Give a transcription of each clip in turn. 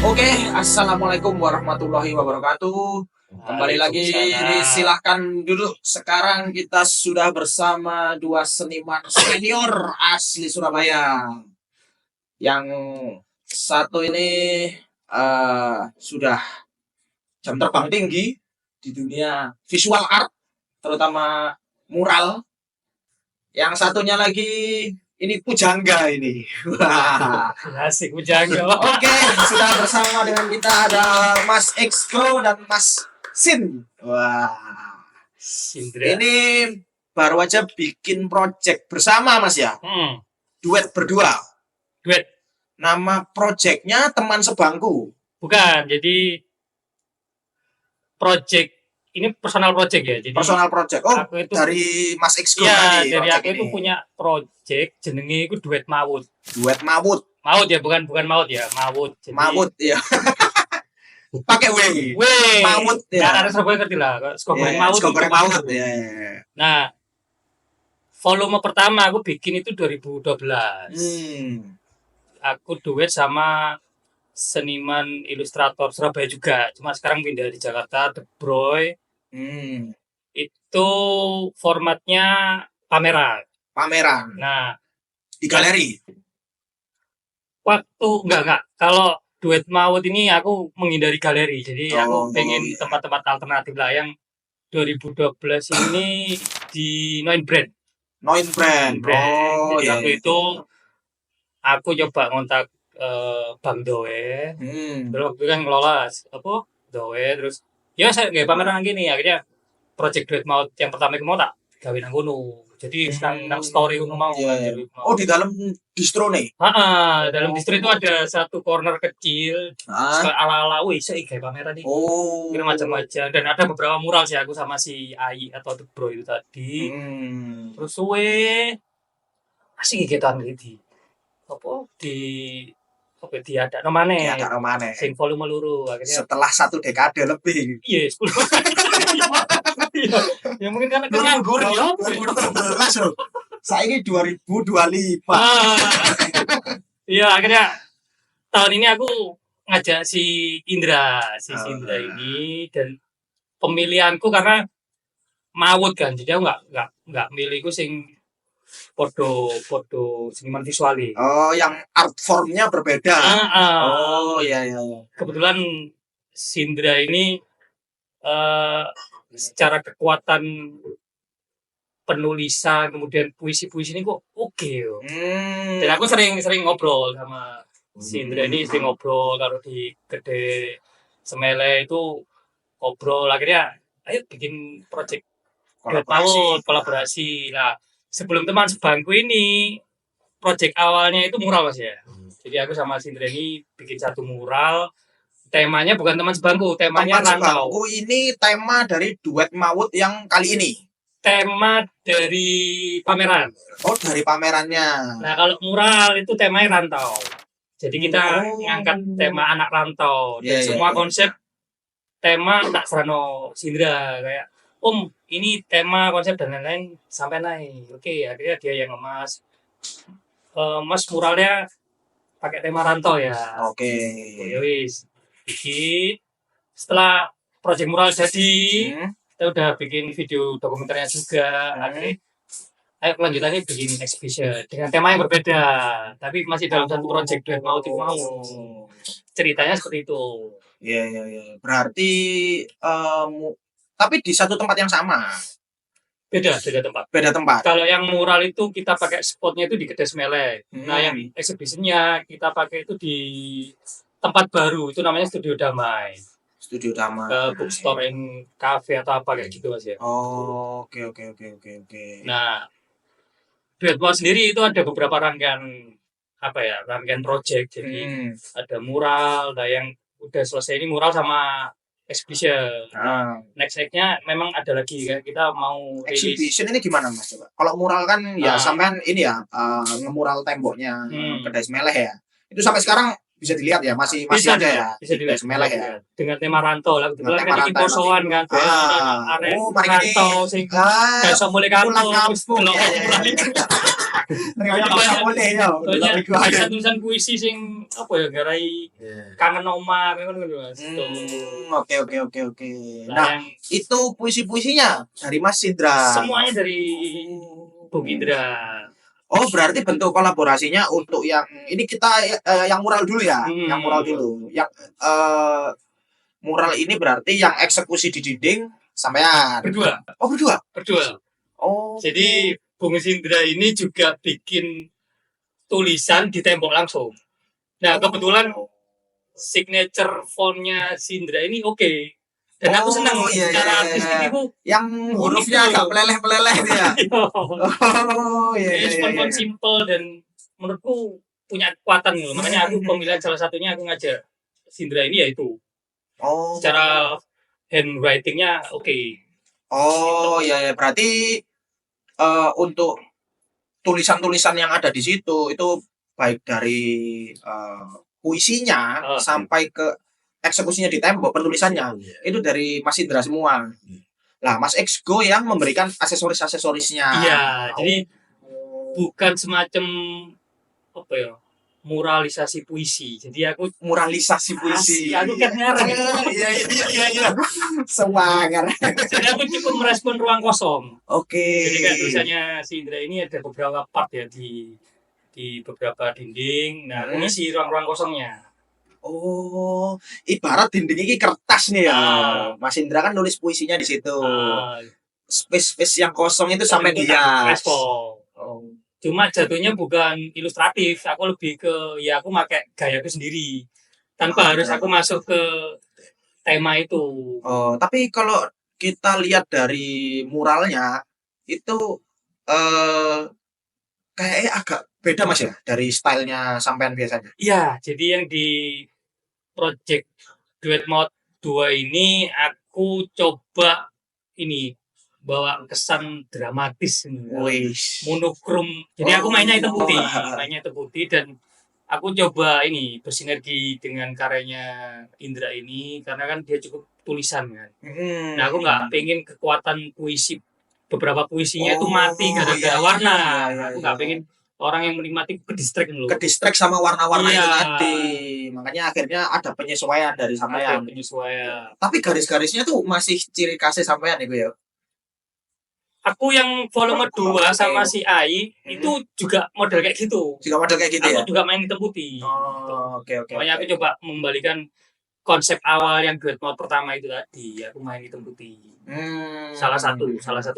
Oke, assalamualaikum warahmatullahi wabarakatuh. Kembali lagi, Waalaikumsalam. silahkan duduk. Sekarang kita sudah bersama dua seniman senior asli Surabaya. Yang satu ini sudah jam terbang tinggi di dunia visual art, terutama mural. Yang satunya lagi ini pujangga ini. Wah. Asik pujangga. Oke, sudah bersama dengan kita ada Mas Exco dan Mas Sin. Wah, Indra. ini baru aja bikin project bersama Mas ya. Duet berdua. Duet. Nama projectnya Teman Sebangku. Bukan, jadi project ini personal project ya. Jadi personal project. Oh, aku itu, dari Mas Exco ya, tadi. dari aku ini. itu punya project jenenge itu Duet Maut. Duet Maut. Maut ya, bukan maut ya, Maut. Jadi, Maut ya. Pakai W. Maut ya. Nah, ada Surabaya ngerti lah. Skogoreng Maut. Skogoreng Maut ya. Nah, volume pertama aku bikin itu 2012. Aku duet sama seniman ilustrator Surabaya juga, cuma sekarang pindah di Jakarta, The Broy. Itu formatnya pameran. Nah, di galeri. Waktu enggak. Kalau Duet Maut ini aku menghindari galeri, jadi aku pengen tempat-tempat alternatif lah. Yang 2012 ini di Noin Brand. Jadi waktu itu aku coba ngontak Bang Doe. Terus waktu itu kan ngelola Doe, terus ya saya nggak pameran gini, akhirnya project Duet Maut yang pertama itu mau tak gawe nang kono. Jadi nang story kono mau. Oh, di dalam distro nih. Dalam distro itu ada satu corner kecil. Ala-ala iso gawe pameran iki. Kira macam-macam, dan ada beberapa mural sih aku sama si Ai atau The Bro itu tadi. Terus suwe asik kegiatan iki. Ada nomane sing volume loro akhirnya setelah 1 dekade lebih. Iya, 10. Ya mungkin karena nganggur ya. 2012 loh. Saiki 2025. Iya, akhirnya tahun ini aku ngajak si Indra ini, dan pemilihanku karena Maut kan, jadi aku nggak milihku sing foto seniman visual. Oh, yang art formnya berbeda. Oh, iya. Kebetulan Sindra ini secara kekuatan penulisan, kemudian puisi-puisi ini kok oke. Dan aku sering ngobrol sama Sindra ini, sering ngobrol kalau di Gede Semele itu ngobrol, akhirnya ayo bikin project kolaborasi. Nah, sebelum Teman Sebangku ini, project awalnya itu mural Mas ya. Jadi aku sama Sindra ini bikin satu mural. Temanya bukan Teman Sebangku, temanya Teman rantau. Sebangku ini tema dari Duet Maut yang kali ini. Tema dari pameran. Oh, dari pamerannya. Nah, kalau mural itu temanya rantau. Jadi kita ngangkat tema anak rantau. Dan semua konsep tema tak serano Sindra, kayak ini tema konsep dan lain-lain sampai naik. Oke, akhirnya dia yang ngemas. Mas muralnya pakai tema rantau ya. Oke. Ya wis. Bikin. Setelah project mural jadi, kita udah bikin video dokumenternya juga. Ayo lanjutannya bikin exhibition dengan tema yang berbeda, tapi masih dalam satu project Duet Maut itu mau. Ceritanya seperti itu. Iya. Berarti tapi di satu tempat yang sama. Beda tempat. Kalau yang mural itu kita pakai spotnya itu di Gede Semele. Nah, yang exhibitionnya kita pakai itu di tempat baru, itu namanya Studio Damai. Bookstore and cafe atau apa kayak gitu Mas ya. Oh, oke. Nah, Duet Maut sendiri itu ada beberapa rangkaian project. Jadi ada mural, yang udah selesai ini mural sama exhibition. Next-nya memang ada lagi, kita mau exhibition ini gimana Mas coba? Kalau mural kan ya sampean ini ya ngemural temboknya Kedai Semeleh ya. Itu sampai sekarang bisa dilihat ya, masih ada ya. Bisa dilihat Semeleh ya. Dengan tema rantau lah, kebetulan kan iki posoan kan. Mari rantau sing iso mulai kantor. banyak tulisan puisi sing apa ya garai kangen oma kan Mas. Oke. Nah, Nah, yang itu puisi-puisinya dari Mas Indra. semuanya dari Bung Indra. Oh, berarti bentuk kolaborasinya untuk yang ini kita yang mural dulu ya. Yang mural dulu. Yang mural ini berarti yang eksekusi di dinding sampean. Berdua. Oh, berdua. Oh. Jadi Bung Indra ini juga bikin tulisan di tembok langsung. Nah, kebetulan signature fontnya Sindra ini oke. Dan aku senang secara artistik itu yang hurufnya agak meleleh-meleleh ya. Font simple dan menurutku punya kekuatan loh. Makanya aku pemilihan salah satunya aku ngajak Sindra ini yaitu. Secara handwritingnya oke. Oh iya, berarti untuk tulisan-tulisan yang ada di situ itu baik dari puisinya sampai ke eksekusinya di tembok penulisannya itu dari Mas Indra semua. Lah Mas Exgo yang memberikan aksesorisnya. Iya, jadi bukan semacam apa ya muralisasi puisi. Jadi aku muralisasi puisi. Aku kan ngarang. Iya. Semangat. Jadi aku cukup merespon ruang kosong. Oke. Jadi kan tulisannya si Indra ini ada beberapa part ya di beberapa dinding. Nah, aku ngisi ruang-ruang kosongnya. Oh, ibarat dinding ini kertas nih ya. Mas Indra kan nulis puisinya di situ. Space yang kosong itu sampai dia. Cuma jatuhnya bukan ilustratif. Aku lebih ke ya aku pakai gayaku sendiri. Tanpa harus aku masuk ke tema itu. Oh, tapi kalau kita lihat dari muralnya itu kayaknya agak beda Mas ya dari stylenya sampean biasanya. Iya, jadi yang di project Duet Mode 2 ini aku coba ini bawa kesan dramatis monokrom. Jadi aku mainnya hitam putih dan aku coba ini bersinergi dengan karyanya Indra ini karena kan dia cukup tulisan kan. Nah aku nggak pengen kekuatan puisi beberapa puisinya itu mati gara-gara warna. Aku nggak pengen orang yang menikmati ke-distract sama warna-warna itu tadi. Makanya akhirnya ada penyesuaian dari sampean. Tapi garis-garisnya tuh masih ciri khasnya sampean itu ya. Aku yang volume 2 sama si Ai itu juga model kayak gitu. Aku juga main hitam putih. Oke. Makanya aku coba membalikan konsep awal yang Duet Mode pertama itu tadi. Aku main hitam putih. Salah satu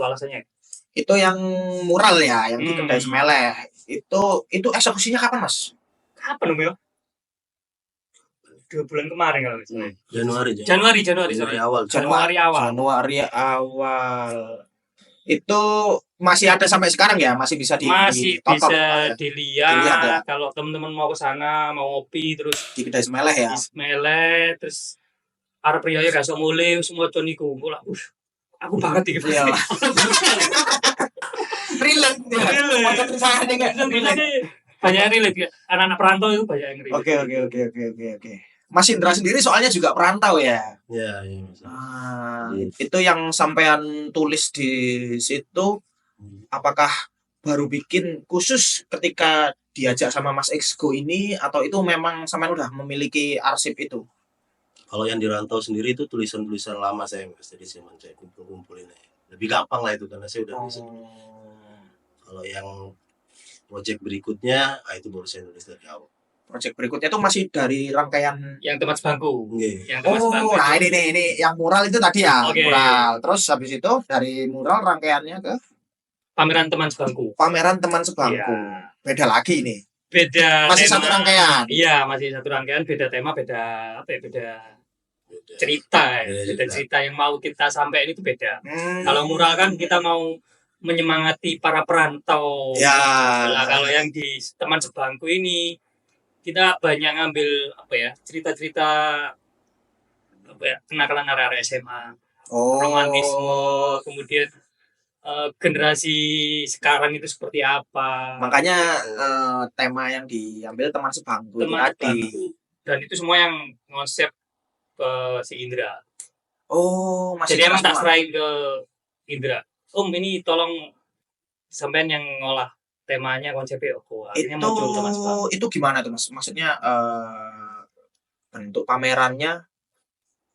alasannya. Itu yang mural ya, yang di Kedai Semeleh. Itu eksekusinya kapan Mas? Kapan ya? 2 bulan kemarin kalau misalnya. Januari awal. Itu masih ada sampai sekarang ya, masih bisa dilihat ya? Kalau teman-teman mau ke sana, mau ngopi terus di Kedai Semeleh ya. Di Semeleh terus arep riyoe gak sok mulih semua niku. Aku banget iki. Iya. Relate. Banyak relate ya. Anak-anak perantau itu banyak yang relate. Oke. Mas Indra sendiri soalnya juga perantau ya. Iya. Itu yang sampean tulis di situ, apakah baru bikin khusus ketika diajak sama Mas Exgo ini atau itu memang sampean udah memiliki arsip itu? Kalau yang di rantau sendiri itu tulisan-tulisan lama saya Mas, jadi saya kumpulin. Lebih gampang lah itu karena saya udah nulis. Kalau yang project berikutnya, itu baru saya nulis dari awal. Project berikutnya itu masih dari rangkaian yang teman sebangku. Nah ini yang mural itu tadi ya. Mural. Terus habis itu dari mural rangkaiannya ke pameran teman sebangku. Ya. Beda lagi ini. Masih tema. Satu rangkaian. Iya, masih satu rangkaian, beda tema, beda cerita. Beda cerita yang mau kita sampaikan itu beda. Kalau mural kan kita mau menyemangati para perantau. Ya. Nah, kalau yang di teman sebangku ini kita banyak ngambil cerita-cerita kenakalan area SMA, romantisme, kemudian generasi sekarang itu seperti apa. Makanya tema yang diambil teman sebangku tadi. Dan itu semua yang konsep si Indra. Masih jadi emang tak serahin ke Indra. Ini tolong sampean yang ngolah temanya konsepnya apa. Akhirnya muncul teman sebangku. Itu gimana tuh Mas? Maksudnya bentuk pamerannya,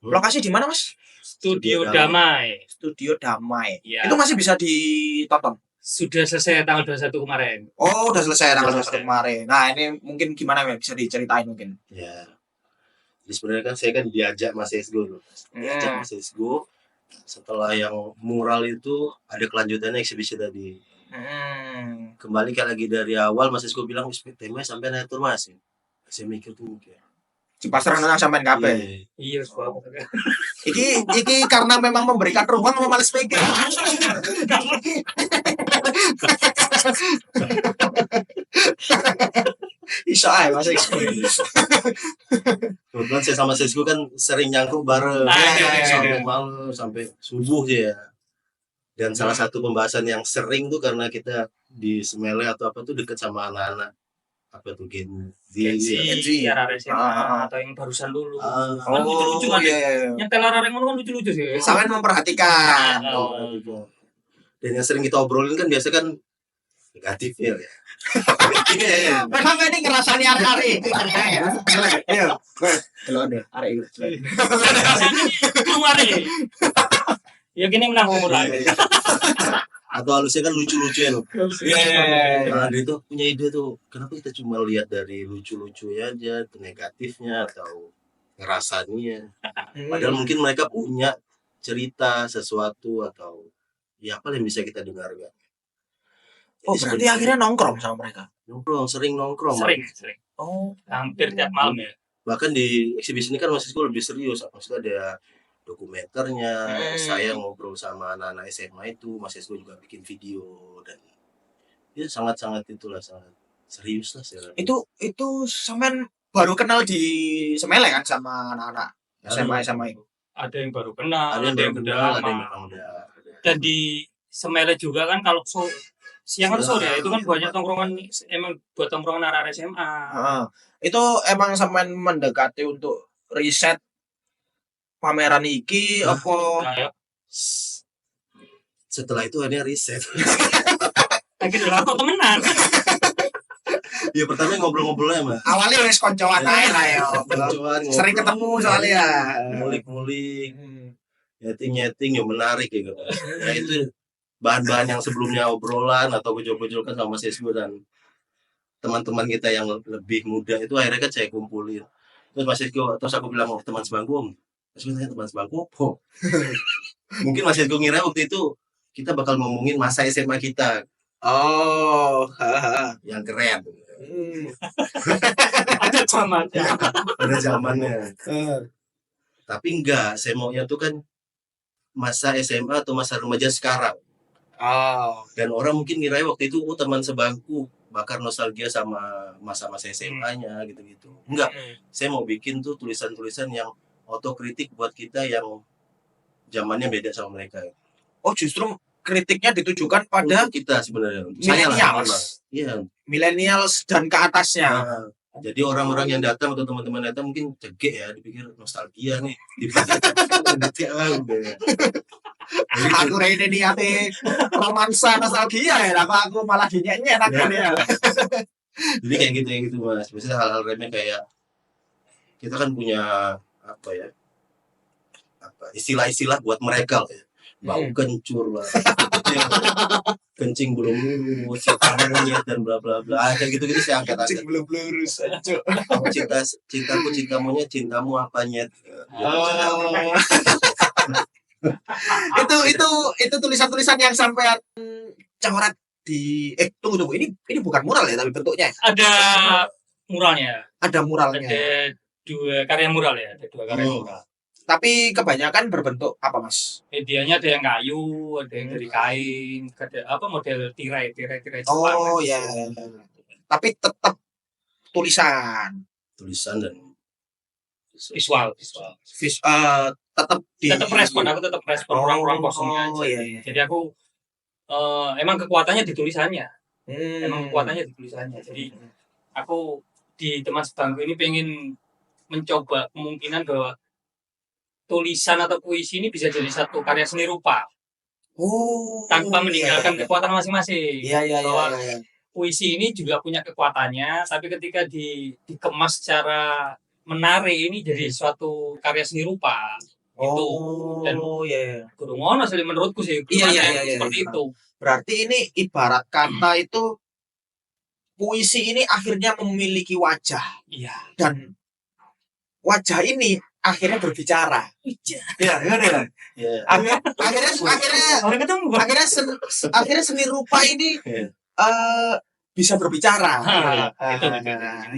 lokasi di mana Mas? Studio Damai. Studio Damai. Ya. Itu masih bisa ditonton. Sudah selesai tanggal 21 kemarin. Oh, udah selesai tanggal Udah 21 kemarin. Nah, ini mungkin gimana ya? Bisa diceritain mungkin. Ya. Jadi sebenarnya kan saya kan diajak Mas Esgo dulu. Diajak Mas Esgo. Setelah yang mural itu ada kelanjutannya eksibisi tadi. Kembali kayak lagi dari awal Mas Esgo bilang temanya sampai natur Mas. Saya mikir tuh mikir. Di pasar nang sampean kabeh. Iya, Iki karena memang memberikan ruang sama males mikir. Iso ae Mas Esgo. Kebetulan saya sama Sesgo kan sering nyangkuk bareng sampai malam sampai subuh sih ya. Dan salah satu pembahasan yang sering tuh karena kita di Semele atau apa tuh deket sama anak-anak apa tuh Gen Gen Z. atau yang barusan dulu. Oh, lucu-lucu kan. iya. Yang telarang kan lucu-lucu sih. Sampean memperhatikan. Dan yang sering kita obrolin kan biasa kan negatif ya. Memang ini ngerasani arek-arek. Iya. Kalau ada arek itu. Kemarin. Ya gini menang umur lagi. Atau halusnya kan lucu-lucu ya loh. Iya. Nah, dia tuh punya ide tuh, kenapa kita cuma lihat dari lucu-lucunya aja, ke negatifnya atau ngerasanya. Padahal mungkin mereka punya cerita sesuatu atau ya apa yang bisa kita dengarkan. Oh, berarti akhirnya nongkrong sama mereka. Sering nongkrong. Sering. Oh, Hampir tiap malam ya. Bahkan di eksibisi ini kan mahasiswa lebih serius, maksudnya ada dokumenternya. Saya ngobrol sama anak-anak SMA itu, mahasiswa juga bikin video dan ya sangat-sangat itulah sangat serius lah saya. Itu sampean baru kenal di Semele kan sama anak-anak SMA itu. Ada yang baru kenal, Ada yang udah lama. ada yang memang udah. Dan di Semele juga kan kalau siang atau sore itu kan banyak tongkrongan emang buat tongkrongan arah SMA. Itu emang sampean mendekati untuk riset pameran iki apa? Nah, ya. Setelah itu akhirnya riset. Gitu lah kok temenan. Ya pertama ngobrol-ngobrolnya mah. Awalnya wis koncoan ae lah ya. Sering ketemu soalnya ya. Ngulik-ngulik, nyeting-nyeting yang menarik gitu. Ya itu bahan-bahan yang sebelumnya obrolan atau gojol-gojolkan sama Sesgo dan teman-teman kita yang lebih muda itu akhirnya kan saya kumpulin. Terus Mas Sesgo, terus aku bilang teman sebangku. Terus tanya teman sebangku apa? Mungkin Mas Sesgo ngira waktu itu kita bakal ngomongin masa SMA kita. Oh, yang keren. Ada zamannya. Pada zamannya. Tapi enggak, saya maunya tuh kan masa SMA atau masa remaja sekarang. Dan orang mungkin ngira waktu itu teman sebangku bakar nostalgia sama masa-masa SMA-nya gitu-gitu. Enggak, saya mau bikin tuh tulisan-tulisan yang otokritik buat kita yang zamannya beda sama mereka. Oh, justru kritiknya ditujukan pada kita sebenarnya. Millennials. Iya. Millennials dan ke atasnya. Jadi orang-orang yang datang atau teman-teman datang mungkin cegek ya, dipikir nostalgia nih. Aku ini niate romansa nostalgia ya, aku malah dinyek-nyek kan ya. Jadi kayak gitu Mas. Biasanya hal-hal remeh kayak kita kan punya istilah-istilah buat mereka lah ya. Bau kencur lah. Kencing belum lurus, monyet dan bla bla bla. Kayak gitu-gitu saya angkat. Kencing belum lurus aja. Cintaku cinta monyet, cintamu apa nyet. Itu tulisan-tulisan yang sampai coret di tunggu ini bukan mural ya tapi bentuknya ada muralnya. Ada muralnya. Ada 2 karya mural ya, ada 2 karya mural. Tapi kebanyakan berbentuk apa Mas? Medianya ada yang kayu, ada yang dari kain, ada model tirai Jepang. Oh ya. Tapi tetap tulisan dan visual. tetap respon orang-orang kosongnya aja. Iya. Jadi aku emang kekuatannya di tulisannya. Jadi aku di teman sebangku ini pengen mencoba kemungkinan bahwa tulisan atau puisi ini bisa jadi satu karya seni rupa. Tanpa meninggalkan kekuatan masing-masing. Iya. puisi ini juga punya kekuatannya, tapi ketika dikemas secara menarik ini jadi suatu karya seni rupa. Itu. Dan iya. kudu ngono sih menurutku sih. Iya, Gimana iya. seperti itu. Berarti ini ibarat kata itu puisi ini akhirnya memiliki wajah Iya. dan wajah ini akhirnya berbicara. Iya, benar. Ya. Akhirnya seni rupa ini bisa berbicara. Itu.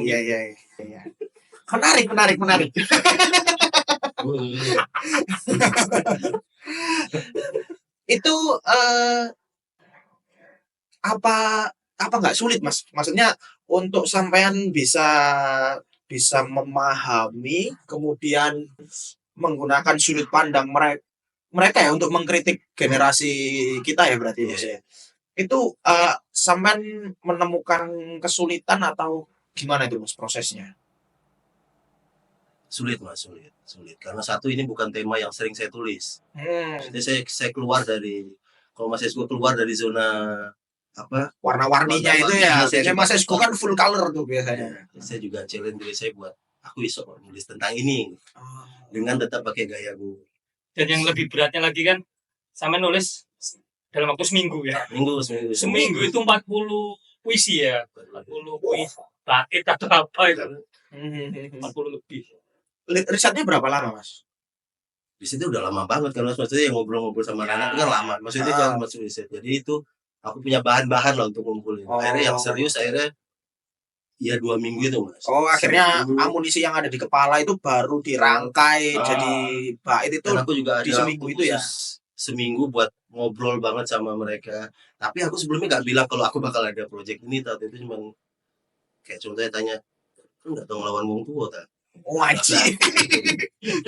Iya. Menarik. Itu apa nggak sulit, Mas? Maksudnya untuk sampean bisa memahami, kemudian menggunakan sudut pandang mereka ya untuk mengkritik generasi kita ya berarti Mas ya. Itu sampean menemukan kesulitan atau gimana itu Mas prosesnya? Sulit karena satu, ini bukan tema yang sering saya tulis. Jadi saya keluar dari, kalau Mas Esko keluar dari zona warna-warninya itu ya. Biasanya Mas Esko kan full color tuh biasanya. Saya juga challenge diri saya buat aku bisa nulis tentang ini dengan tetap pakai gaya gue. Dan yang lebih beratnya lagi kan, sama nulis dalam waktu seminggu ya. Seminggu itu 40 puisi ya. 40 puisi. Bait atau apa itu. 40 lebih. Risetnya berapa lama, Mas? Di situ udah lama banget kan, Mas. Maksudnya yang ngobrol-ngobrol sama anak itu kan lama. Maksudnya jangan masuk riset. Jadi itu aku punya bahan-bahan lah untuk ngumpulin. Akhirnya yang serius ya 2 minggu itu, Mas. Akhirnya amunisi yang ada di kepala itu baru dirangkai jadi bait itu. Dan aku juga ada di seminggu itu ya. Seminggu buat ngobrol banget sama mereka. Tapi aku sebelumnya nggak bilang kalau aku bakal ada project ini. Tapi itu cuma kayak contohnya tanya, kan nggak tahu ngelawan wong tua tak? Wajib.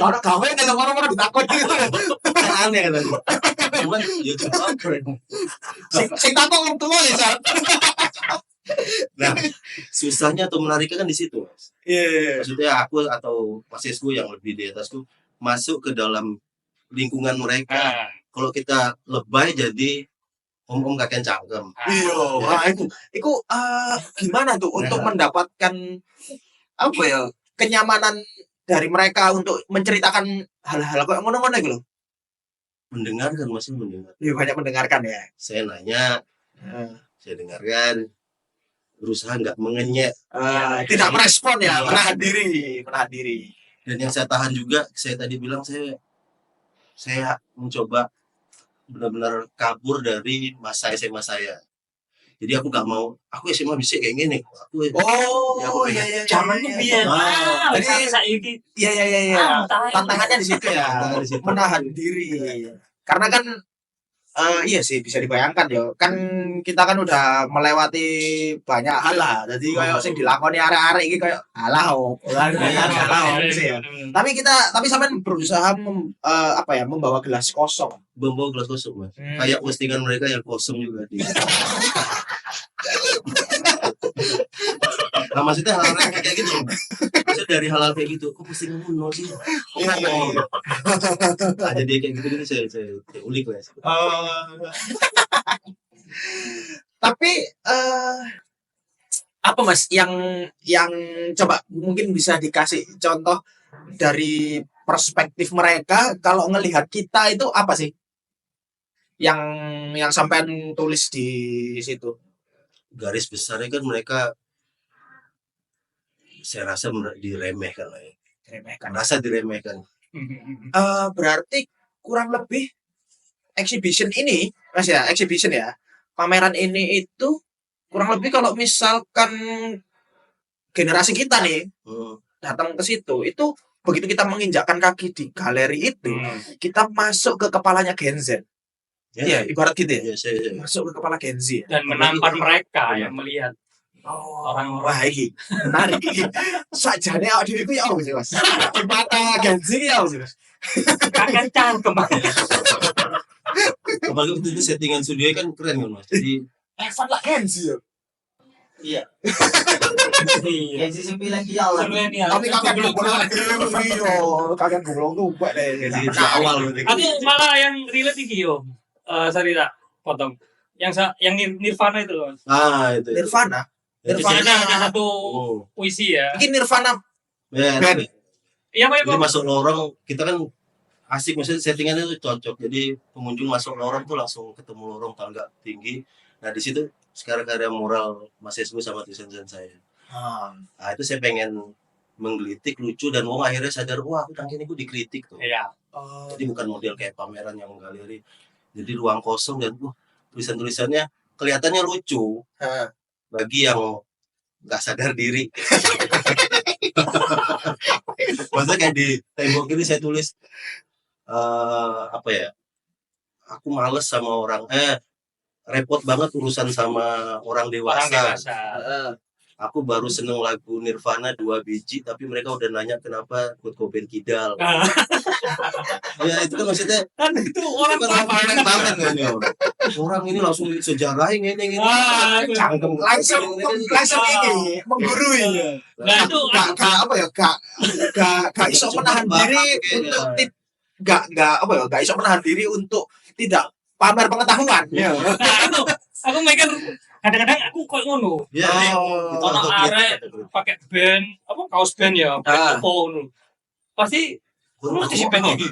Kalau kamu yang ada orang-orang ditakut gitu. Aneh kan tadi. Cuman ya cuma Sing takut wong tua ya, Sal. Nah, susahnya atau menariknya kan di situ, Mas. Iya. Maksudnya aku atau Mas Esko yang lebih di atasku masuk ke dalam lingkungan mereka. Kalau kita lebay jadi om-om kakek cangkem. Iya, wah itu gimana tuh untuk mendapatkan apa ya kenyamanan dari mereka untuk menceritakan hal-hal kayak ngono-ngono gitu loh. Mendengarkan, Mas, mendengar. Iya, banyak mendengarkan ya. Saya nanya, saya dengarkan, berusaha nggak mengenyek, tidak merespon ya, menahan diri. Dan yang saya tahan juga, saya tadi bilang saya mencoba benar-benar kabur dari masa SMA saya. Jadi aku nggak mau, aku SMA bisa kayak gini. Iya. Zamannya biar. Jadi iya. Tantangannya di situ ya, menahan diri. Karena kan iya sih bisa dibayangkan ya. Kan kita kan udah melewati banyak hal lah. Jadi kayak sing dilakoni arek-arek iki kayak alah sih ya. Tapi sampean berusaha membawa gelas kosong. Membawa gelas kosong, Mas. Kayak postingan mereka yang kosong juga. Nah, maksudnya hal-hal kayak gitu. Maksudnya dari hal-hal kayak gitu, kok postingan nol sih? Iya. Jadi kayak gitu saya ulik lah. Tapi apa Mas yang coba mungkin bisa dikasih contoh dari perspektif mereka kalau ngelihat kita itu apa sih yang sampean tulis di situ? Garis besarnya kan mereka saya rasa diremehkan lah ya. Merasa diremehkan. Berarti kurang lebih exhibition ini, Mas ya, pameran ini itu kurang lebih kalau misalkan generasi kita nih datang ke situ, itu begitu kita menginjakkan kaki di galeri itu, kita masuk ke kepalanya Gen Z. Ya, ibarat gitu ya. Masuk ke kepala Gen Z. Dan menampar mereka yang melihat orang-orang. Wah, ini menarik ini. Sajane awak dhewe ku ya apa sih, Mas? Di mata Gen Z ya apa sih, Mas? Kakek cangkem. Apalagi waktu itu settingan studio kan keren kan, Mas. Jadi Evan lah Gen Z ya. Iya. Iya. Gen Z sembilan dia lah. Tapi kakek goblok iya, kakek goblok tuh buat deh. dari awal berarti. Aku malah yang relate iki yo. Sorry tak potong. yang Nirvana itu loh. Itu. Nirvana. Itu Nirvana. Ada satu Oh. puisi ya. Ini Nirvana Ya, band. Iya Pak. jadi masuk lorong kita kan asik, maksudnya settingannya itu cocok. Jadi pengunjung masuk lorong tuh langsung ketemu lorong tangga tinggi. Nah di situ sekarang ada mural Mas Esbo sama tulisan saya. Nah itu saya pengen menggelitik, lucu, dan wong akhirnya sadar, wah aku tangkini gue dikritik tuh. Iya. Jadi bukan model kayak pameran yang galeri. Jadi ruang kosong dan tulisan-tulisannya kelihatannya lucu bagi yang nggak sadar diri. Maksudnya kayak di tembok ini saya tulis apa ya? Aku males sama orang, repot banget urusan sama orang Orang dewasa. dewasa. Aku baru seneng lagu Nirvana 2 biji, tapi mereka udah nanya kenapa Kurt Cobain kidal. Nah, Ya itu kan maksudnya kan itu orang bukan pamer banget kan ya. Orang ini langsung sejarahin ini. Cangkem langsung ini menggurui. Nah itu Gak apa ya, gak iso menahan diri untuk gak iso menahan diri untuk tidak pamer pengetahuan. nah itu aku mikir kadang-kadang aku kok ngono. Ya, itu Ono arek pakai band apa kaos band ya, band apa ngono. Pasti lu sih band iki.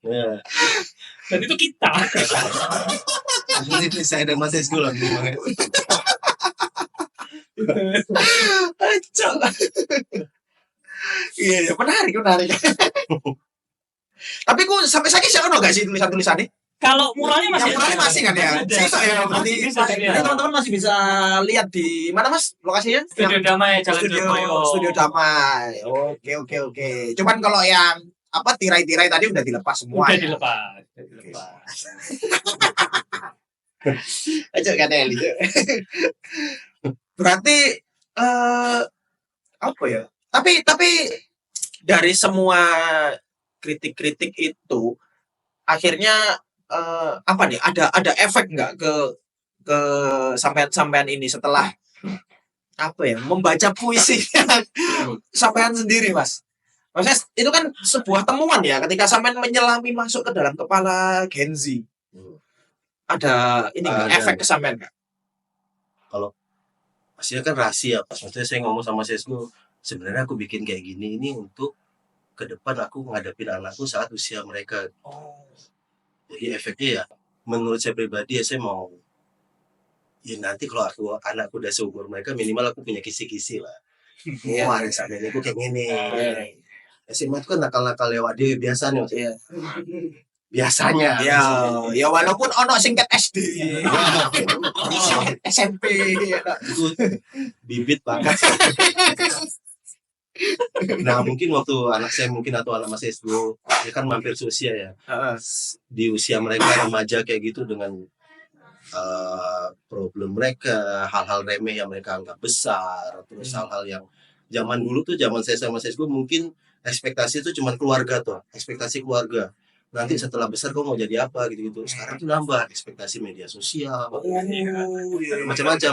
Ya. Dan itu kita. Ini saya dan Mas Esgo lah. Iya, menarik. Tapi ku sampai saiki sih ono gak sih tulisan-tulisannya? Kalau muralnya masih Yang muralnya masih kan ya? Ada. Sisa ya berarti. Bisa dilihat. Jadi teman-teman masih bisa lihat di mana Mas lokasinya? Studio Damai Jalan Studio Jogoyo. Damai. Oke. Cuman kalau yang apa tirai-tirai tadi udah dilepas semua. Udah ya? dilepas. Aja kan Eli. Berarti apa ya? Tapi dari semua kritik-kritik itu akhirnya apa nih? Ada efek nggak ke sampean ini setelah apa ya? Membaca puisi sampean sendiri, Mas. Maksudnya itu kan sebuah temuan ya ketika sampean menyelami masuk ke dalam kepala Gen Z. Ada ini nggak, Ada. efek ke sampean nggak? Maksudnya kan rahasia. Maksudnya saya ngomong sama Sesgo, sebenarnya aku bikin kayak gini ini untuk ke depan aku ngadepin anakku saat usia mereka. Jadi efeknya ya, menurut saya pribadi ya saya mau, ya nanti kalau anakku udah seumur mereka minimal aku punya kisi-kisi lah. Iya. Wah, ini aku kayak gini. SMA itu kan nakal-nakal lewat dia biasanya. Iya. Biasanya. Ya walaupun ono singkat SD, SMP. Itu bibit banget. Nah mungkin waktu anak saya mungkin atau anak Mas Esgo, dia kan mampir seusia ya. Di usia mereka remaja kayak gitu dengan problem mereka, hal-hal remeh yang mereka anggap besar, terus hal-hal yang zaman dulu tuh zaman saya sama Sesgo mungkin ekspektasi itu cuma keluarga tuh, ekspektasi keluarga. Nanti setelah besar kau mau jadi apa gitu-gitu. Sekarang tuh nambah ekspektasi media sosial, macam-macam.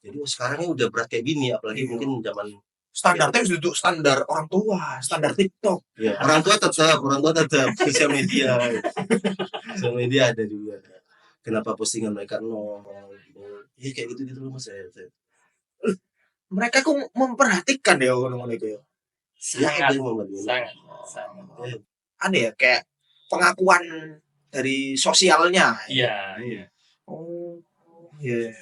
Jadi sekarang ini udah berat kayak gini, apalagi mungkin zaman Standarnya duduk standar orang tua, standar TikTok. ya, orang tua tetap sosial media ada juga. Kenapa postingan mereka nol? Ya kayak gitu loh Mas saya. Mereka kok memperhatikan ya orang-orang itu ya. Sangat. Aneh ya, kayak pengakuan dari sosialnya. Iya. Oh, iya.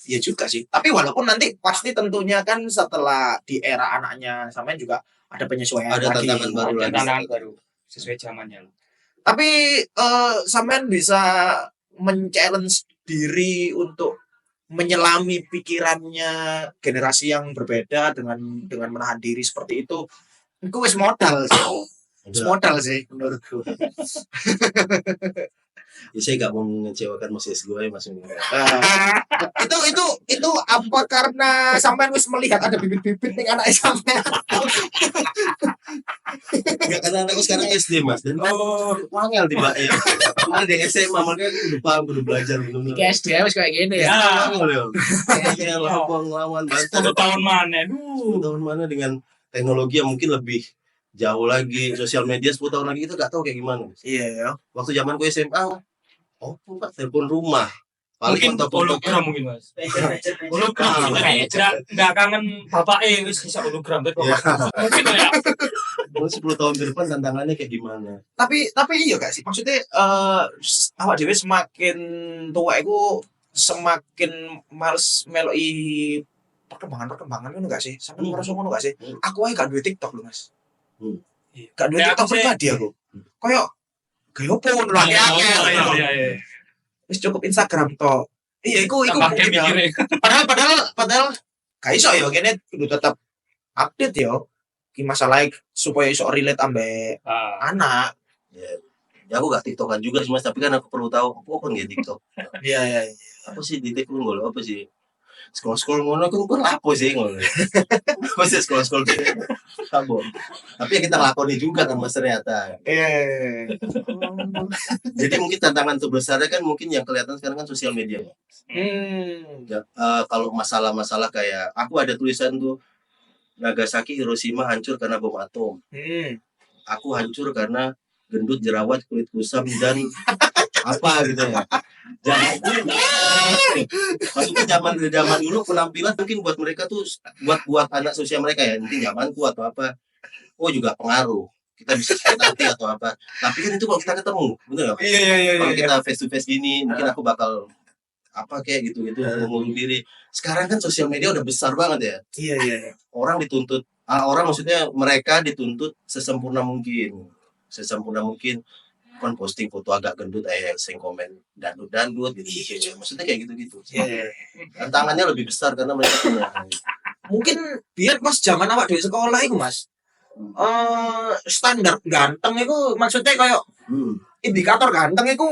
Iya juga sih. Tapi walaupun nanti pasti tentunya kan setelah di era anaknya sampean juga ada penyesuaian Ada lagi. tantangan baru lagi. Tantangan baru sesuai zamannya. Tapi sampean bisa men-challenge diri untuk menyelami pikirannya generasi yang berbeda dengan menahan diri seperti itu. Itu wis modal sih. Wis modal sih menurutku. Ya, saya gak mau mengecewakan Mas Esgo ya Mas. Itu apa karena sampean wis melihat ada bibit-bibit ning anak sampean? Enggak, karena anakku sekarang SD Mas dan wangel tiba ya. Kemarin di SMA makanya aku udah paham, udah belajar benar-benar. Ke SD wis kayak gini ya. Wangel ya. Kayak lawan bantu. 10 tahun mana? 10 tahun mana dengan teknologi yang mungkin lebih jauh lagi sosial media 10 tahun lagi kita nggak tahu kayak gimana. Iya ya. Waktu zamanku SMA, oh Pak, telepon rumah. Paling Mungkin hologram mungkin Mas. Hologram kita nggak kangen bapak wis bisa hologram bet Iya. mungkin ya. Mungkin 10 tahun ke depan tantangannya kayak gimana? Tapi iya gak sih? Maksudnya awak dhewe semakin tua iku semakin males meloi perkembangan ngono gak sih? Sampai ngerasa ngono gak sih? Aku aja gak duwe TikTok lho, Mas. Gak duwe Ya, TikTok aku sih- pribadi aku. Kayak gaya opo ngono lah Iya, ya. iya. Wis cukup Instagram tok. Iya, iku Tambah mungkin ya. mikirnya. Padahal gak iso ya kene kudu tetap update ya. Ki masalah supaya iso relate ambek anak. Ya aku gak tiktokan juga sih Mas, tapi kan aku perlu tahu apa kan ya tiktok. Iya. Apa sih di tiktok ngono apa sih? Scroll ngono kan lapo sih ngono. Apa sih scroll gitu. Sabo. Tapi ya kita lakoni juga kan Mas ternyata. Jadi mungkin tantangan terbesarnya kan mungkin yang kelihatan sekarang kan sosial media. Ya, kalau masalah-masalah kayak aku ada tulisan tuh Nagasaki Hiroshima hancur karena bom atom. Aku hancur karena gendut jerawat kulit kusam dan apa gitu ya. Maksudnya zaman dulu penampilan mungkin buat mereka tuh buat anak sosial mereka ya mungkin zamanku atau apa. Oh juga pengaruh. Kita bisa nanti atau apa. Tapi kan itu kalau kita ketemu, betul nggak? Iya. Kalau kita face to face gini, mungkin aku bakal apa kayak gitu mengurung diri. Sekarang kan sosial media udah besar banget ya. Iya. Orang dituntut, orang maksudnya mereka dituntut sesempurna mungkin kan posting foto agak gendut sing komen dandut gitu. Maksudnya kayak gitu. Iya. Tantangannya lebih besar karena mereka punya Mungkin biar pas zaman awak di sekolah itu Mas. Standar ganteng itu maksudnya kayak indikator ganteng itu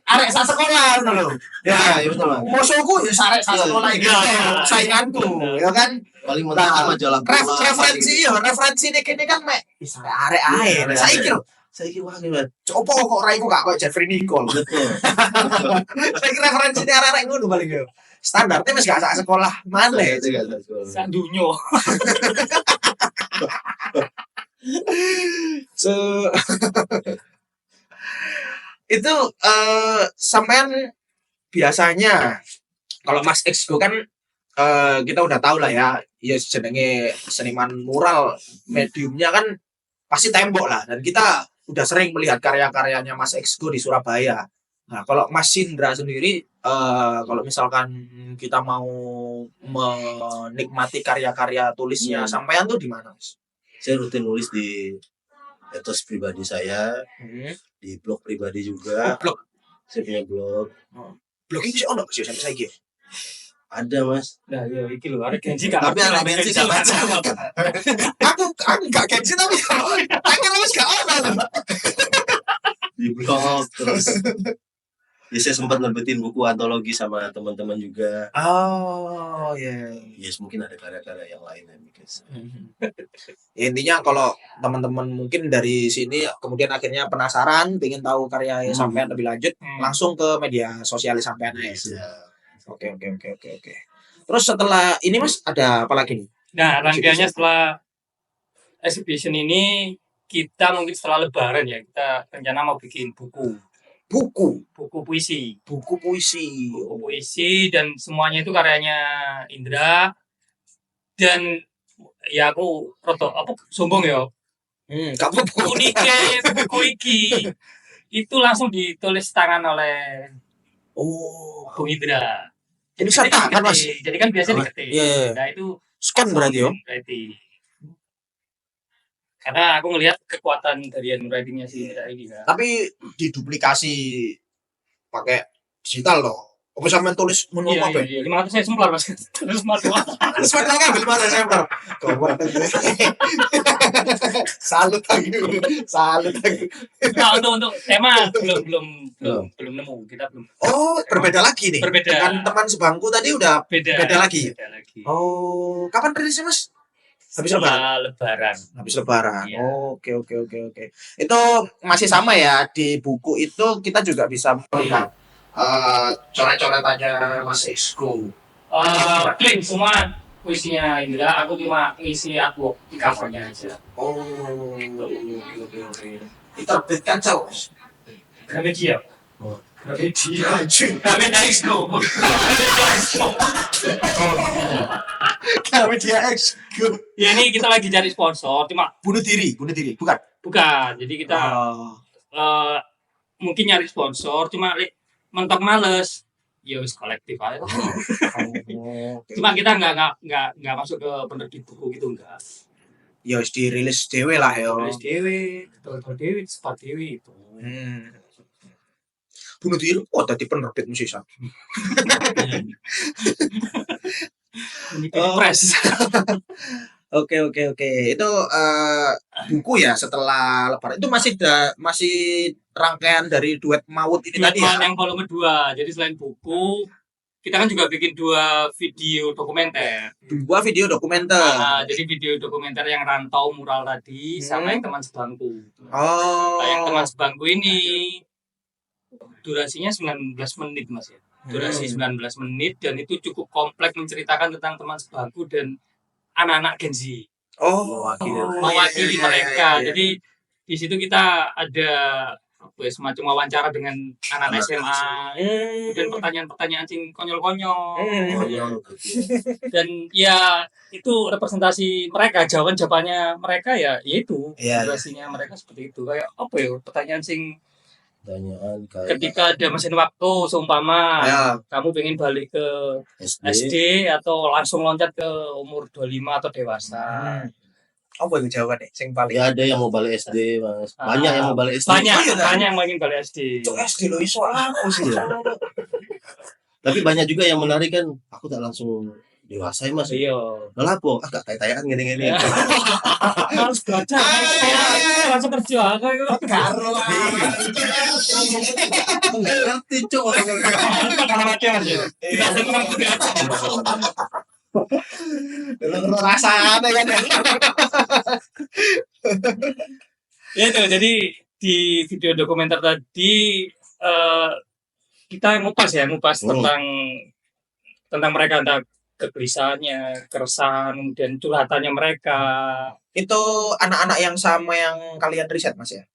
arek sak sekolah ngono lho. ya betul Mas. Musuhku ya arek sak sekolah iki. Iya. Sainganku, ya kan? Paling mentok kan majalah bola. Referensi ini kan mek bisa arek ae. Saiki Wah gimana? copo kok raiku gak koyo Jeffrey Nicole. Betul. Saiki referensi arek ngono paling yo. Standarnya wis gak sak sekolah maneh. Sandunyo. Itu sampean biasanya kalau Mas Exgo kan kita udah tahu lah ya jenenge seniman mural, mediumnya kan pasti tembok lah, dan kita udah sering melihat karya-karyanya Mas Exgo di Surabaya. Nah kalau Mas Sindra sendiri kalau misalkan kita mau menikmati karya-karya tulisnya sampean tuh di mana Mas? Saya rutin nulis di etos pribadi saya, di blog pribadi juga. Blog Saya punya blog. blog ini sih ono sih sampai saiki. Ada Mas. Nah, iya iki lho, ada Genji gak. Tapi ada Genji gak baca. Aku gak kenci tapi akhirnya wis gak ono. Di blog terus. Ya, saya sempat nerbitin buku antologi sama teman-teman juga. Oh iya. Yes, mungkin ada karya-karya yang lain yang bikin saya. Ya, intinya kalau teman-teman mungkin dari sini kemudian akhirnya penasaran, pengen tahu karya sampean lebih lanjut, langsung ke media sosial sampean aja. Ya. Oke. Terus setelah ini Mas ada apa lagi nih? Nah, rangkaiannya setelah exhibition ini kita mungkin setelah lebaran ya, kita rencana mau bikin buku puisi. Buku puisi. Dan semuanya itu karyanya Indra. Dan ya aku sombong ya. Kamu Buku iki itu langsung ditulis tangan oleh Bung Indra. Ini serta kan Mas? Jadi kan biasanya diketik. Iya. Nah itu Scan berarti yo. handwriting. Karena aku ngelihat kekuatan dari handwritingnya si Indra ini kan. Tapi diduplikasi pakai digital loh. Apa sampean tulis menu apa? Iya, 500 eksemplar Mas. Terus manual. Terus mana kan beli mana saya bro? Salut lagi. Nah, untuk tema belum nemu, kita belum. Oh, berbeda lagi nih. Berbeda. Dengan teman sebangku tadi udah Beda lagi. Oh, kapan rilisnya Mas? Habis lebaran. Habis lebaran. Iya. Oke. Itu masih sama ya, di buku itu kita juga bisa melihat coret-coretannya Mas Exgo. Clean semua puisinya Indra, aku cuma ngisi artwork di covernya aja. Oh, oke. Diterbitkan jauh. Gramedia. Oh. Gramedia anjing. Gramedia Expo. Gramedia X. Ya ini kita lagi cari sponsor, cuma Bunuh diri, bukan. bukan. Jadi kita Oh. mungkin nyari sponsor, cuma mentok males. Ya wis kolektif aja. Cuma kita nggak masuk ke penerbit buku gitu enggak. Ya wis dirilis dhewe lah ya. Tulis dewe, tulis dewe, cepat dewe itu. Bunuh diri, tadi penerbit musisa. Press. Oke. Itu buku ya setelah Lebaran. Itu masih rangkaian dari duet Maut ini tadi ya. Yang volume 2. Jadi selain buku, kita kan juga bikin 2 video dokumenter. 2 video dokumenter. Jadi video dokumenter yang Rantau Mural tadi sama yang Teman Sebangku. Oh. Nah, yang Teman Sebangku ini durasinya 19 menit Mas ya. Durasi 19 menit dan itu cukup kompleks menceritakan tentang teman sebangku dan anak-anak Gen Z. Mewakili mereka. Iya. Jadi di situ kita ada semacam wawancara dengan anak SMA, kemudian pertanyaan-pertanyaan sing konyol-konyol. Dan ya itu representasi mereka, jawabannya mereka ya itu. Durasinya mereka seperti itu. Kayak apa ya? Pertanyaan sing Pertanyaan kayak ketika ada mesin waktu seumpama kamu pengen balik ke SD atau langsung loncat ke umur 25 atau dewasa. Apa itu jawabannya? Sing paling. ya ada yang mau balik SD, Mas. Banyak yang mau balik SD. Banyak yang ingin balik SD. Cuk SD lo iso aku sih. Tapi banyak juga yang menarik kan, aku tak langsung dewasa ya, Mas. Iya. Lah apa? Gak kayak-kayakan gini-gini. Harus belajar. Langsung kerja. Karo. Enggak ngerti, Cuk. Rasanya kan. Ya itu, jadi di video dokumenter tadi kita ngupas tentang mereka, tentang kegelisahannya, keresahan, dan curhatannya mereka. Itu anak-anak yang sama yang kalian riset Mas ya?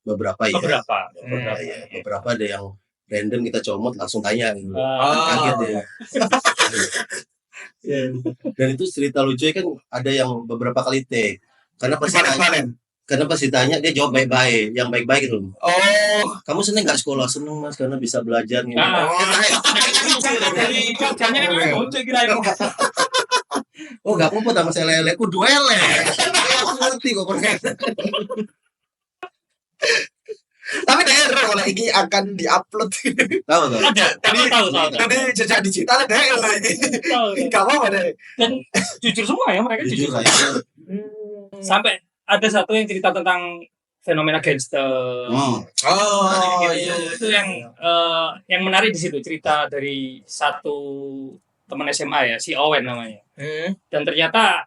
Beberapa ya. Beberapa ada yang random kita comot langsung tanya gitu. Kaget ya. Dan itu cerita lucu kan ada yang beberapa kali take. Karena pas ditanya dia jawab baik-baik, yang baik-baik gitu. Oh, Kamu seneng nggak sekolah? Seneng Mas karena bisa belajar gitu. Oh nggak apa-apa sama saya lele, aku dua lele. Aku ngerti kok konten. tapi daerah kalau ini akan diupload. Tahu. Tahu. Jadi jejak digital daerah ini. Gak apa-apa deh. Dan jujur semua ya mereka Jujur jujur. aja. Sampai ada satu yang cerita tentang fenomena gangster. Oh iya. Itu yang menarik di situ, cerita dari satu teman SMA ya, si Owen namanya. Dan ternyata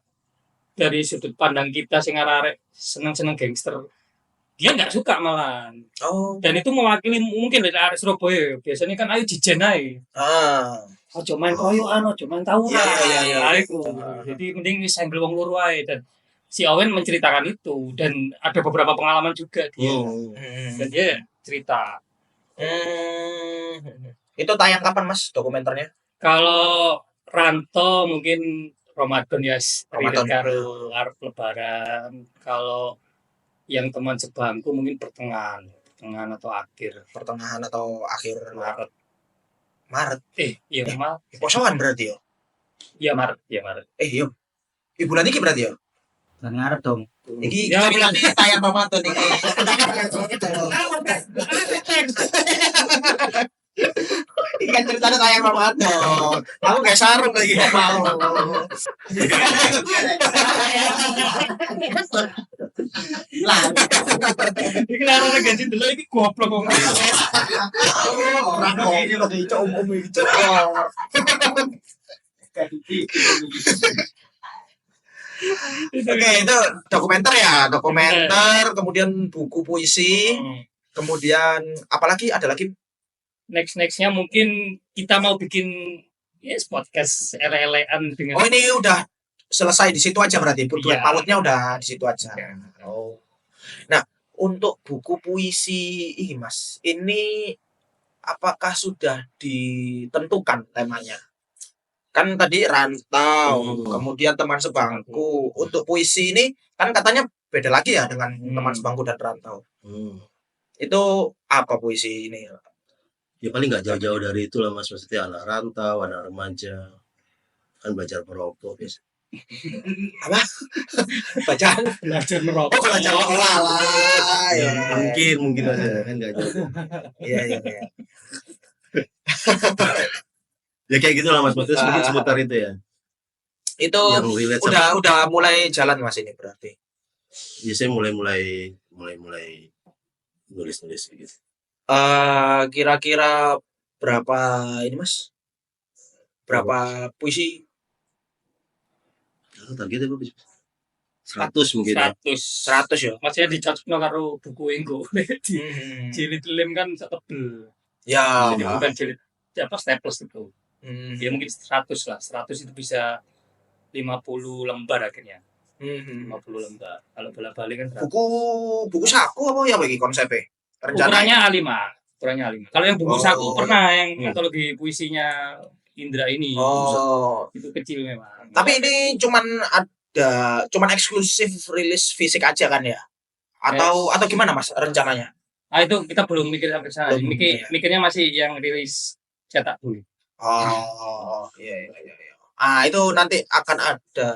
dari sudut pandang kita sing arek seneng gangster, dia nggak suka malah. Dan itu mewakili mungkin dari arek Surabaya. Biasanya kan ayo jijen ae. Ojo main koyokan, ojo main tawuran. Iya. Jadi mending wis sambil wong loro ae. Dan si Owen menceritakan itu dan ada beberapa pengalaman juga dia. Dan dia cerita. Itu tayang kapan Mas dokumenternya? Kalau Ranto mungkin Ramadan ya, Ramadan. karo arep lebaran. Kalau yang teman sebangku mungkin pertengahan atau akhir. Pertengahan atau akhir Maret. Iya Maret. Posoan berarti ya? Iya Maret. Iya. Bulan ini berarti ya? Bulan ngarep dong. Iki Ya, bulan ini tayang Ramadan iki. Iki kan ceritanya tayang Ramadan. Aku gak sarung lagi mau. Lah, Iki larane ganti delok iki goblok kok. orang kok ini lagi umum iki. Oke, itu dokumenter ya, kemudian buku puisi, kemudian apalagi ada lagi Nextnya mungkin kita mau bikin Yes, podcast ele-elean dengan Oh, ini udah selesai di situ aja berarti. Tujuan Iya. pautnya udah di situ aja. Iya. Oh. Nah, untuk buku puisi ini Mas, ini apakah sudah ditentukan temanya? Kan tadi rantau, kemudian teman sebangku. Untuk puisi ini kan katanya beda lagi ya dengan teman sebangku dan rantau. Itu apa puisi ini? Ya paling nggak jauh-jauh dari itu lah Mas, maksudnya anak rantau, anak remaja kan belajar merokok biasa. Apa? Bacaan? belajar Oh, merokok. belajar lah. Ya, Ya. mungkin aja kan nggak jauh. Iya, iya, iya. Ya kayak gitu lah Mas, maksudnya mungkin seputar itu ya. Itu Yang relate sama udah mulai jalan Mas ini berarti. ya saya mulai nulis gitu. Kira-kira berapa ini Mas? Berapa puisi? Targetnya berapa? 100 mungkin ya. 100. 100 ya. Maksudnya dicocokno karo buku engko. Di Hmm. jilid lem kan tebel. Ya. Jadi bukan jilid apa staples itu. Hmm. Ya mungkin 100 lah. 100 itu bisa 50 lembar akhirnya. Hmm. 50 lembar. Kalau bola-balik kan 100. Buku saku apa ya bagi konsepnya? Ukurannya A5. Ukurannya A5. Kalau yang buku Oh. saku pernah yang antologi puisinya Indra ini. Oh. Itu kecil memang. Tapi ini cuman eksklusif rilis fisik aja kan ya? Atau gimana Mas rencananya? Itu kita belum mikir sampai sana. Belum, Mikirnya masih yang rilis cetak dulu. Oh, iya. Itu nanti akan ada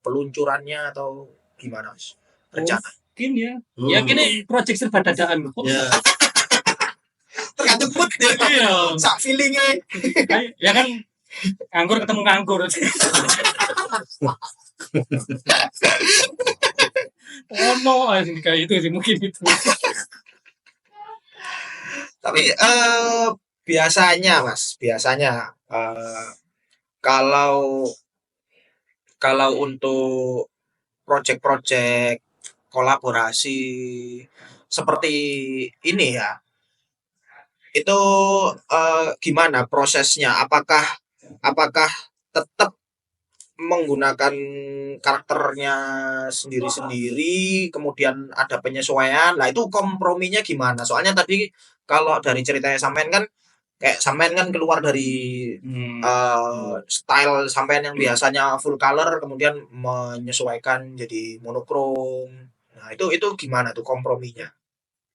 peluncurannya atau gimana Mas? Rencana? Mungkin ya. Ya gini project serba dadaan. Ya, Tergantung mood ya. Iya. Sak feelingnya. Ya kan nganggur ketemu nganggur. Oh no, kayak itu sih mungkin itu. Tapi biasanya Mas, kalau untuk project-project kolaborasi seperti ini ya, itu gimana prosesnya? Apakah tetap menggunakan karakternya sendiri-sendiri, kemudian ada penyesuaian. Nah, itu komprominya gimana? Soalnya tadi kalau dari ceritanya sampean kan kayak sampean kan keluar dari style sampean yang biasanya full color kemudian menyesuaikan jadi monokrom. Nah, itu gimana tuh komprominya?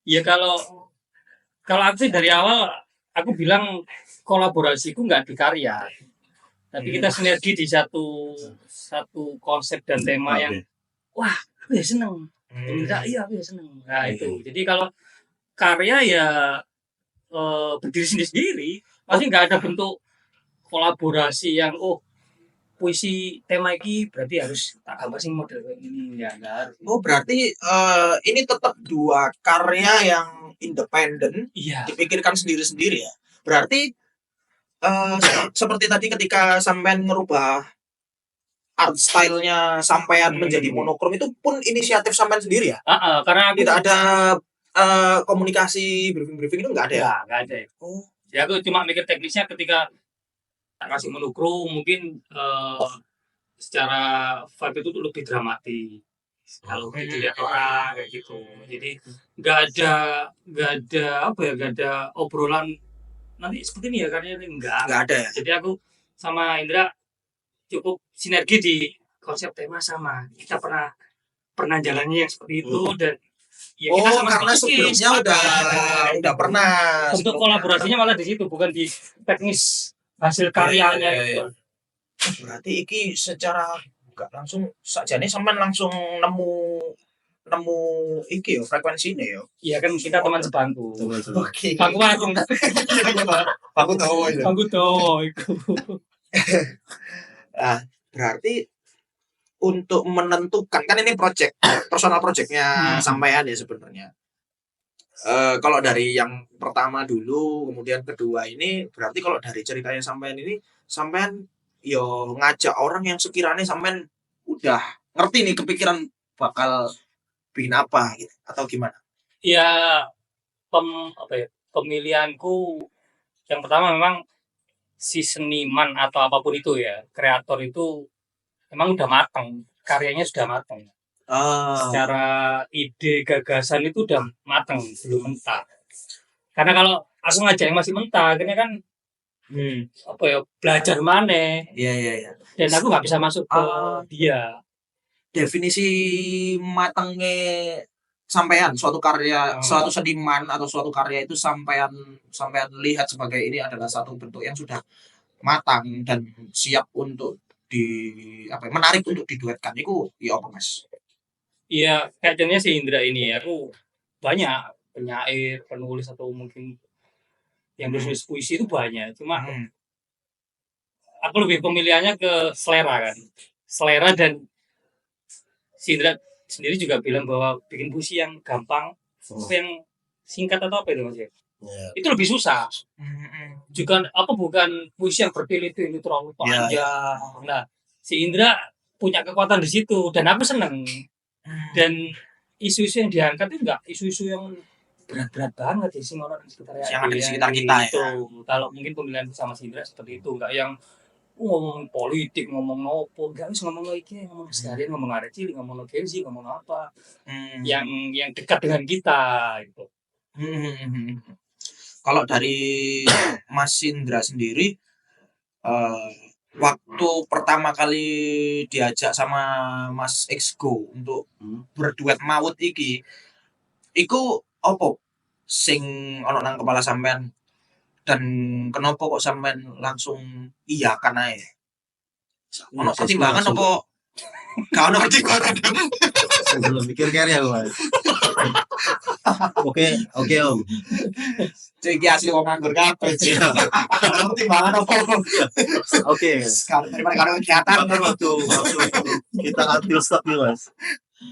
Ya kalau aku sih dari awal aku bilang kolaborasiku nggak di karya. Tapi kita sinergi di satu konsep dan tema yang wah, aku ya seneng. Indra, iya aku ya seneng. Nah itu. Jadi kalau karya ya berdiri sendiri, pasti nggak ada bentuk kolaborasi yang puisi tema ini berarti harus tak gambar sih model ini ya nggak harus. Oh berarti ini tetap dua karya yang independen, Iya. dipikirkan sendiri-sendiri ya. Berarti seperti tadi ketika sampean ngerubah art style-nya sampean menjadi monokrom itu pun inisiatif sampean sendiri ya? Karena aku Tidak ada komunikasi briefing itu nggak ada ya? nggak ada. Oh. Ya aku cuma mikir teknisnya ketika tak kasih monokrom mungkin secara vibe itu tuh lebih dramatis. Kalau dilihat orang kayak gitu. Jadi nggak ada obrolan nanti seperti ini ya karena ini nggak ada ya. Jadi aku sama Indra cukup sinergi di konsep tema sama. Kita pernah jalannya yang seperti itu dan ya kita sama karena sebelumnya udah pernah. Untuk kolaborasinya malah di situ bukan di teknis hasil karyanya. Ya. Berarti iki secara nggak langsung sajane sampean langsung nemu iki yo frekuensinya yo. Iya kan kita teman sebangku. Oke. Bangku aku. Aku tahu itu. Bangku tahu itu. Berarti untuk menentukan kan ini personal projectnya sampean ya sebenarnya. Kalau dari yang pertama dulu, kemudian kedua ini berarti kalau dari ceritanya sampean ini sampean yo ngajak orang yang sekiranya sampean udah ngerti nih kepikiran bakal bikin apa gitu atau gimana? Ya pemilihanku yang pertama memang si seniman atau apapun itu ya, kreator itu emang udah matang, karyanya sudah matang. Secara ide gagasan itu udah matang, belum mentah. Karena kalau aku ngajak yang masih mentah, akhirnya kan apa ya, belajar mana, Iya. dan aku nggak bisa masuk ke dia. Definisi matangnya sampean suatu karya, suatu seniman atau suatu karya itu sampean lihat sebagai ini adalah satu bentuk yang sudah matang dan siap untuk menarik untuk diduetkan. Itu ya apa Mas? Iya, kayak contohnya si Indra ini, aku banyak penyair, penulis atau mungkin yang nulis puisi itu banyak. Cuma aku lebih pemilihannya ke selera kan, selera. Dan si Indra sendiri juga bilang bahwa bikin puisi yang gampang, yang singkat atau apa itu Mas ya? Itu lebih susah. Juga bukan puisi yang bertele-tele terlalu panjang. Nah, si Indra punya kekuatan di situ dan aku seneng. Dan isu-isu yang diangkat itu enggak isu-isu yang berat-berat banget ya sih orang yang ada di sekitar kita gitu. ya. Kalau mungkin pemilihan sama si Indra seperti itu, enggak yang ngomong politik, ngomong nopo, enggak harus ngomong lagi, ngomong seharian, ngomong arek cilik, ngomong Genzi, ngomong apa yang dekat dengan kita gitu. Kalau dari Mas Indra sendiri, waktu pertama kali diajak sama Mas Exgo untuk berduet maut iki, iku opo sing ono nang kepala sampean dan kenapa kok sampean langsung iya kan ae? Ono pertimbangan apa? Gak ono pertimbangan. Belum mikir karya gue. Oke Om. Iki asli wong nganggur kabeh. Pertimbangan apa? Oke. Karena kegiatan Waktu kita ngambil stok nih Mas,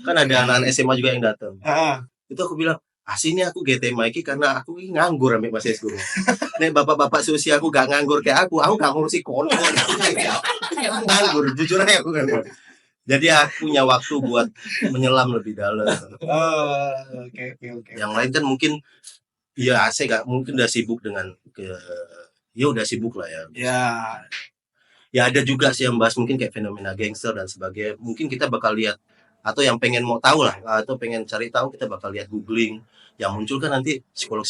kan ada anak SMA juga yang datang. Itu aku bilang, sini aku GT Mikey karena aku ini nganggur ambil Mas Esgo. Nek bapak-bapak seusia aku gak nganggur kayak aku gak ngurusi kono. Nganggur, jujur aja aku nganggur. Jadi aku punya waktu buat menyelam lebih dalam. Oke. Yang lain kan mungkin ya saya gak mungkin udah sibuk dengan udah sibuk lah ya. Ya ada juga sih yang bahas mungkin kayak fenomena gangster dan sebagainya. Mungkin kita bakal lihat atau yang pengen mau tahu lah atau pengen cari tahu kita bakal lihat googling. Yang muncul kan nanti psikolog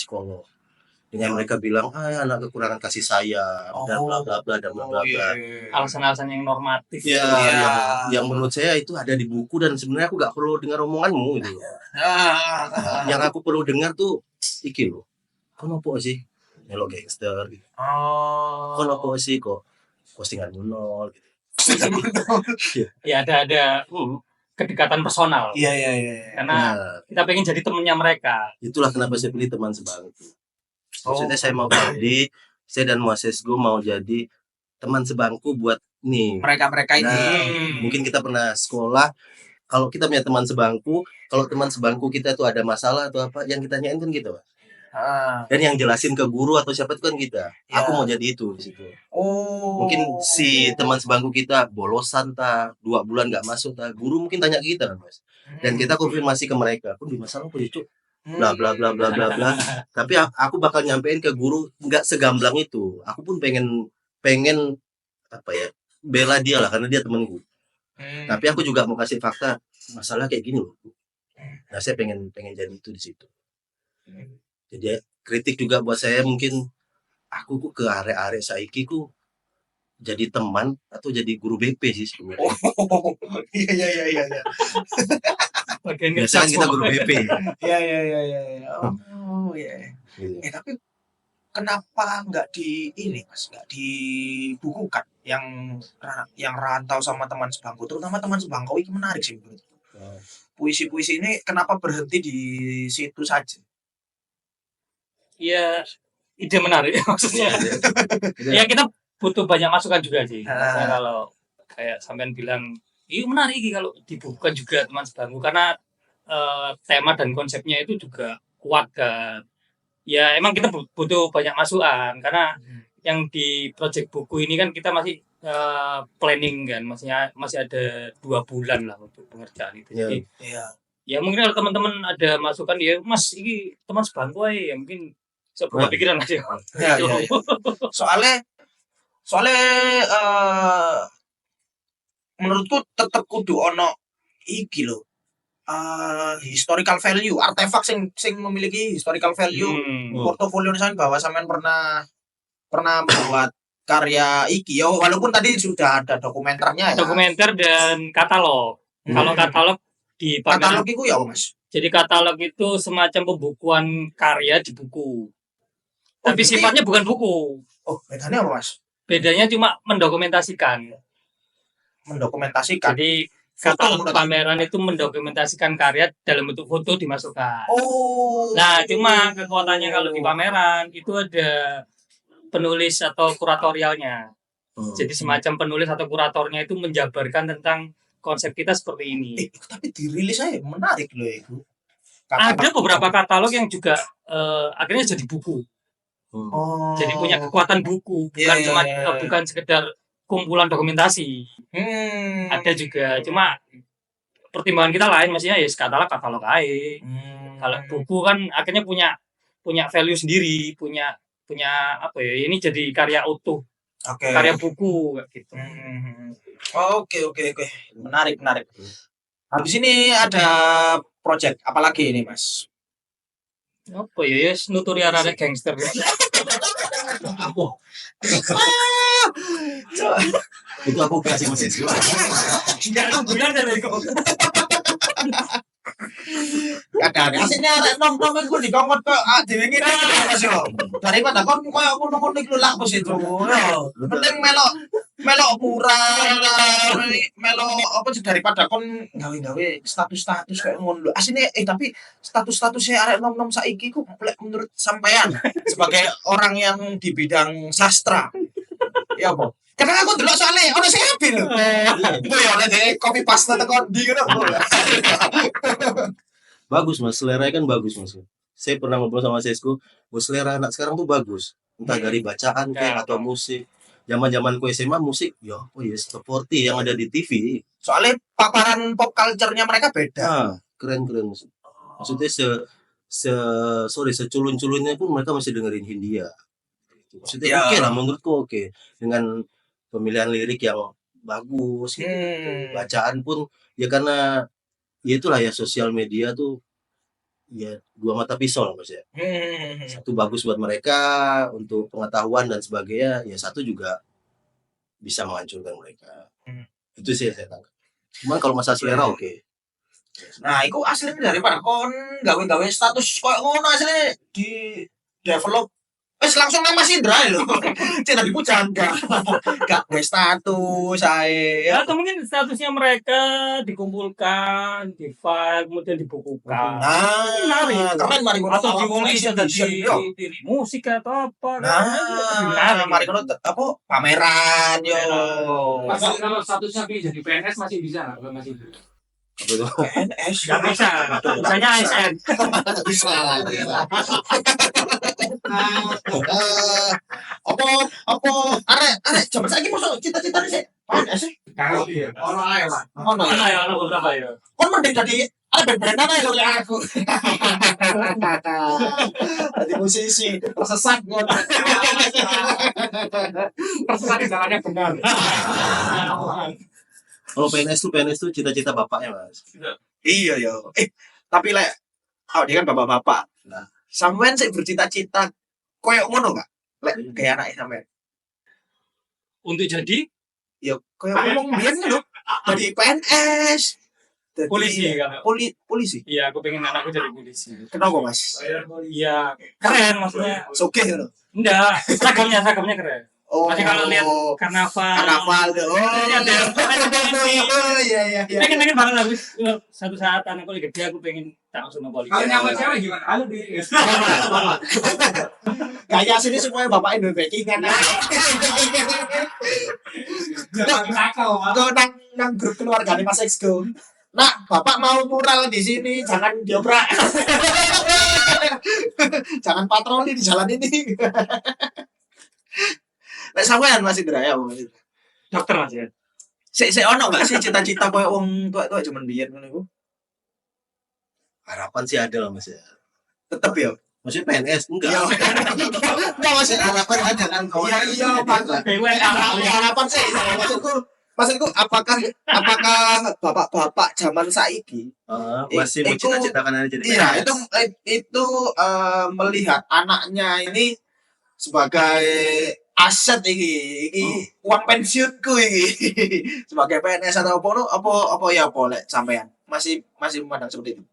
dengan mereka bilang anak kekurangan kasih sayang dan bla bla bla dan bla bla bla. Alasan-alasan yang normatif. Yang menurut saya itu ada di buku dan sebenarnya aku gak perlu dengar omonganmu gitu. Yang aku perlu dengar tuh iki loh. Kenapa sih melok gangster gitu. Kenapa sih kok postingan nol gitu. Ya ada kedekatan personal. Iya. Karena kita pengen jadi temennya mereka. Itulah kenapa saya pilih teman sebangku. Maksudnya saya mau saya dan Mas Esgo mau jadi teman sebangku buat nih mereka ini. Mungkin kita pernah sekolah, kalau kita punya teman sebangku, kalau teman sebangku kita tuh ada masalah atau apa, yang kita tanyain kan gitu, dan yang jelasin ke guru atau siapa itu kan kita. Aku mau jadi itu di situ. Mungkin si teman sebangku kita bolosan 2 bulan nggak masuk guru mungkin tanya ke kita kan Mas, dan kita konfirmasi ke mereka, pun di masalah apa itu bla bla bla bla bla bla. Tapi aku bakal nyampein ke guru nggak segamblang itu. Aku pun pengen apa ya, bela dia lah karena dia temanku. Tapi aku juga mau kasih fakta masalah kayak gini loh. Nah saya pengen jadi itu di situ. Jadi kritik juga buat saya, mungkin aku ke arek-arek saiki ku jadi teman atau jadi guru BP sih sebenarnya. Iya. Biasanya kita guru BP. Iya. Iya. Tapi kenapa nggak nggak dibukukan yang rantau sama teman sebangku, terutama teman sebangku ini menarik sih menurut. Puisi-puisi ini kenapa berhenti di situ saja? Ya ide menarik maksudnya. Ya kita butuh banyak masukan juga sih. Misalnya kalau kayak sampean bilang, ini menarik kalau dibukukan juga teman sebangku karena tema dan konsepnya itu juga kuat kan. Ya emang kita butuh banyak masukan karena yang di project buku ini kan kita masih planning kan, masih ada 2 bulan lah untuk pengerjaan itu. Jadi ya mungkin kalau teman-teman ada masukan ya Mas ini teman sebangku ya mungkin sebuah pikiran aja. Soalnya Soalnya menurutku tetep kudu ono iki lho. Historical value, artefak sing memiliki historical value. Portofolio sampean bahwa sampean pernah membuat karya iki ya, walaupun tadi sudah ada dokumenternya ya. Dokumenter dan katalog. Kalau katalog di katalog itu ya Mas. Jadi katalog itu semacam pembukuan karya di buku. Tapi berarti- sifatnya bukan buku. Oh, bedanya apa Mas? Bedanya cuma mendokumentasikan. Mendokumentasikan. Jadi Foto katalog berarti. pameran itu mendokumentasikan karya dalam bentuk foto dimasukkan. Oh. Nah, cuma kekuatannya kalau di pameran itu ada penulis atau kuratorialnya. Jadi semacam penulis atau kuratornya itu menjabarkan tentang konsep kita seperti ini. Tapi dirilis aja menarik loh itu. Ada beberapa katalog yang juga akhirnya jadi buku. Oh. Jadi punya kekuatan buku, bukan Iya, cuma iya, iya. bukan sekedar kumpulan dokumentasi. Ada juga, cuma pertimbangan kita lain, maksudnya ya katalog aja. Kalau buku kan akhirnya punya value sendiri, punya apa ya? Ini jadi karya utuh, Oke. karya buku kayak gitu. Oke. Menarik. Habis ini ada project apa lagi ini, Mas? Apa ya? Yes, nuturi arah gangster. Itu aku kasih Mas Esko. Enggak bulan dari kok. Kadang aslinya arek nom-nom iku dikongkon kok dhewe ngene iki Mas yo. Daripada kon koyo ngono-ngono iku lak Mas itu. Penting melok murah, melok apa sih daripada kon gawe-gawe status-status kayak ngono lho. Asline tapi status-statusnya arek nom-nom saiki ku menurut sampean sebagai orang yang di bidang sastra. Ya apa? Karena aku delok soalnya ono sing apik lho. Itu ya nek copy paste teko ndi ngono. Bagus Mas, selera kan bagus Mas. Saya pernah ngobrol sama Sesko, selera anak sekarang tuh bagus. Entah dari bacaan kayak atau musik. Zaman-zamanku SMA musik, ya oh ya seperti yang ada di TV. Soalnya paparan pop culture-nya mereka beda. Ah, keren Mas. Maksudnya seculun-culunnya pun mereka masih dengerin Hindia. Maksudnya Ya. oke lah menurutku oke. Dengan pemilihan lirik yang bagus gitu. Bacaan pun ya karena ya itulah ya sosial media tuh ya dua mata pisau lah Mas ya. Satu bagus buat mereka untuk pengetahuan dan sebagainya, ya satu juga bisa menghancurkan mereka. Itu sih yang saya tangkap. Cuman kalau masalah selera oke. Nah, itu aslinya daripada kon gawe-gawe status koyo ngono aslinya di develop wis langsung nang Mas Indra lho. Cina dipujangga. Gak gawe status ae. Ya, atau mungkin statusnya mereka dikumpulkan, di-file, kemudian dibukukan. Nah, keren mari ngono Atau diulis ada di musik atau apa. Nah, mari ngono apa pameran yo. Mas, kalau statusnya jadi PNS masih bisa nggak masih? Apa itu? PNS Gak bisa, misalnya ASN. bisa. Apa arek jaman saiki mosok cita-citane sih PNS sih. Kalau iya, orang lain lah. Ono. Mana ya, ada beberapa ya. Kon mending jadi band-bandan ae lho kayak aku. Jadi musisi tersesat ngono. Tersesat di jalannya benar. Kalau PNS tuh cita-cita bapaknya Mas. Iya yo. Tapi lek dia kan bapak-bapak. Nah, sampean sih bercita-cita koyo ngono gak? Lek kayak anake sampean. Untuk jadi Ya koyo ngomong biyen lho. Jadi PNS. Jadi polisi kan. Polisi. Iya, aku pengen anakku jadi polisi. Kenapa, Mas? Iya, keren maksudnya. Sugih ngono. Enggak, seragamnya keren. Oh. Masih kalau lihat karnaval. Oh. Iya. Pengen banget aku satu saat anakku lagi gede aku pengen tak langsung sama polisi. Kalau nyampe cewek gimana? Halo di. Kayak sini semuanya bapak Indo backingan. Jangan nakal, Mas. Tuh nang grup keluarga nih Mas Exco. Nak, bapak mau mural di sini, jangan diobrak. Jangan patroli di jalan ini. Nek sampean Mas Indra ya, Mas Indra. Dokter Mas ya. Sik ono gak sih cita-cita koyo wong tuwek-tuwek jaman biyen ngono iku? Harapan sih ada lah Mas ya. Tetep ya. Maksudnya PNS enggak. Iya. Enggak masih Harapan ada kan kawan. iya Pak. BUMN. Harapan sih maksudku apakah bapak-bapak zaman saiki Masih mau Iku- cita-citakan aja jadi iya PNS. itu melihat anaknya ini sebagai aset iki uang pensiunku iki sebagai PNS atau apa ya boleh sampean masih memandang seperti itu.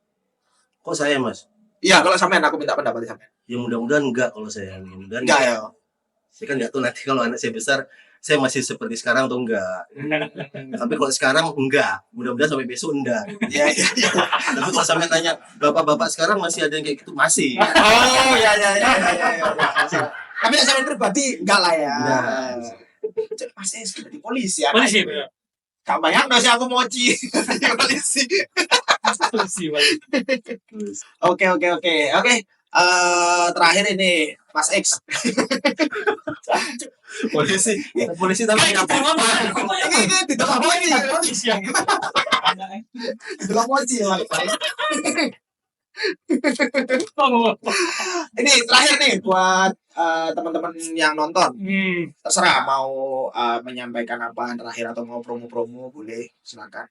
Kok saya Mas? Iya, kalau sampean aku minta pendapat sampean. Ya mudah-mudahan enggak kalau saya. Mudah-mudahan Enggak ya. Saya kan nggak tahu nanti kalau anak saya besar saya masih seperti sekarang atau enggak. Tapi kalau sekarang enggak, mudah-mudahan sampai besok enggak. Iya iya. Tapi kalau sampai tanya bapak-bapak sekarang masih ada yang kayak gitu masih. Oh ya. Tapi sampean pribadi enggak lah ya. Enggak. Pasti sudah di polisi ya. Polisi. Gak bayang sih aku mochi di polisi. Polisi. Oke. Terakhir ini Mas X. Polisi tapi apa? Ini di tengah mochi. Polisi yang Di tengah mochi ya. Ini terakhir nih buat teman-teman yang nonton. Terserah mau menyampaikan apa terakhir atau mau promo-promo boleh silakan.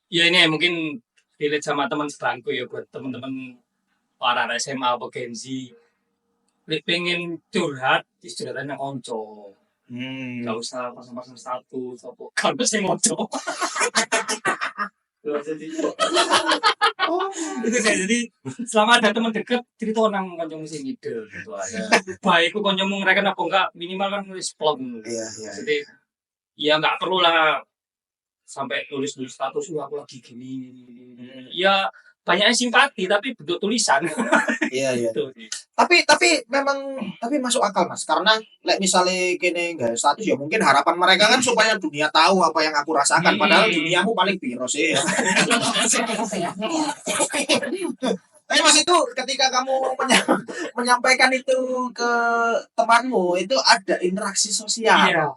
Ya ini mungkin relate sama teman sebangku ya buat teman-teman para SMA atau Gen Z. Lek pengen curhat, curhatan yang onco. Gak usah pasang-pasang status apa. Kan sing onco. Itu saya jadi selama ada teman dekat cerita nang kancamu sing ide gitu aja. Baik ku kancamu ngereken apa enggak minimal kan nulis plong. Iya. Jadi ya nggak perlu lah sampai tulis status aku lagi gini. Ya banyaknya simpati tapi bentuk tulisan. Iya. Gitu. Tapi memang masuk akal Mas karena misalnya kene enggak status ya mungkin harapan mereka kan supaya dunia tahu apa yang aku rasakan padahal duniamu paling piro sih. Tapi Mas itu ketika kamu menyampaikan itu ke temanmu itu ada interaksi sosial. Iya.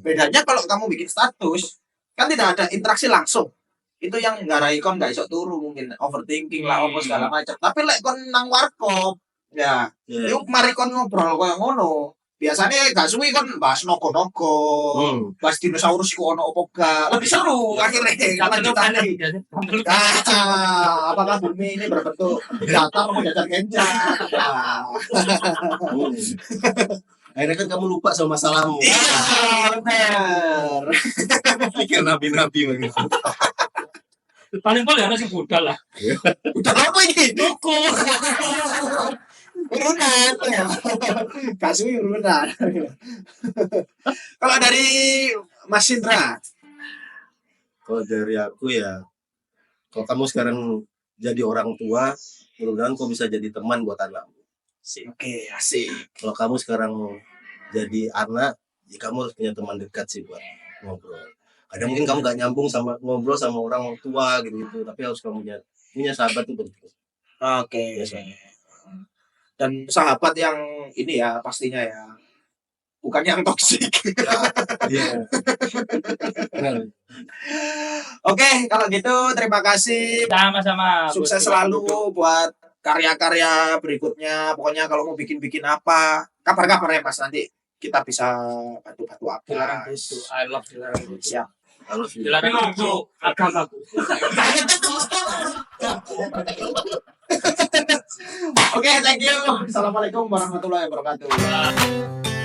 Bedanya kalau kamu bikin status kan tidak ada interaksi langsung. Itu yang ngarai kon gak iso turu mungkin overthinking lah apa segala macam. Tapi lek kon nang warkop ya, yuk mari kon ngobrol koyo ngono. Biasanya gak suwi kan bahas nogo-nogo, bahas dinosaurus ku ono opo gak. Lebih seru akhirnya lanjutannya. Apakah bumi ini berbentuk datar mau jajar genjang? Akhirnya kan kamu lupa sama masalahmu. Iya, benar. Pikir nabi-nabi begitu. Paling harus yang budal lah. Udah apa ini? Noko. Urunan. Kasih urunan. Kalau dari Mas Indra, Kalau dari aku ya, kalau kamu sekarang jadi orang tua, mudah-mudahan kau bisa jadi teman buat anakmu. oke, asik. Kalau kamu sekarang jadi anak, ya kamu harus punya teman dekat sih buat ngobrol. Kadang mungkin kamu gak nyambung sama ngobrol sama orang tua gitu, tapi harus kamu punya sahabat itu penting. Oke. Biasa. Dan sahabat yang ini ya pastinya ya, bukan yang toksik. Iya. Benar. Oke, kalau gitu terima kasih. Sama-sama. Sukses selalu buat karya-karya berikutnya. Pokoknya kalau mau bikin apa, kabar-kabar ya Mas nanti kita bisa bantu-bantu apa. Dilarang itu. I love dilarang itu. Siap. I love you. Dilarang itu agamaku. Oke, thank you. Assalamualaikum warahmatullahi wabarakatuh.